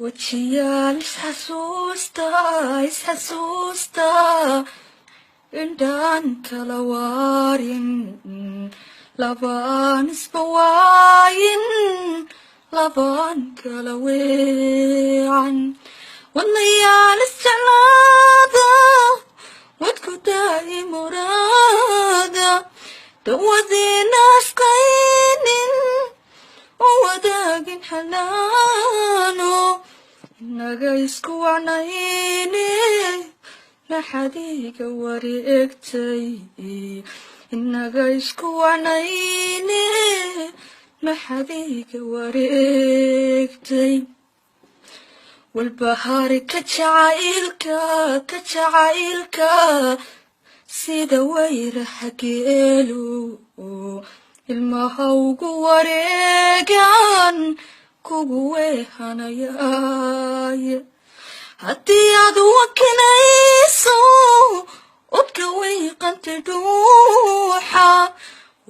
Wajiyaal xasuustaa indhaan kala waarin labaan isbawaayin labaan kala weecan wadnayaal isjeclaada wadku daa'i muraada dawadeena asqaynin oo wadaagin xanaano inaga isku wacnayne maxadiga wareegtay inaga isku wacnayne maxadiga wareegtay walbahaari ka jacaylka sida wayraha geelu ilmaha ugu wareegan kugu weehanayaay haddii aad wakinayso odka weyqanta dhuuxa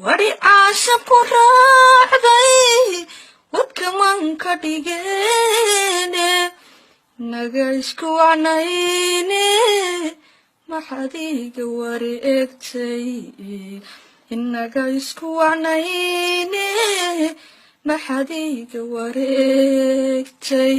wari caasha ku raacday wadka manka dhigeene naga isku wacnayne maxadiga wareegtay inaga isku wacnayne maxadiga wareegtay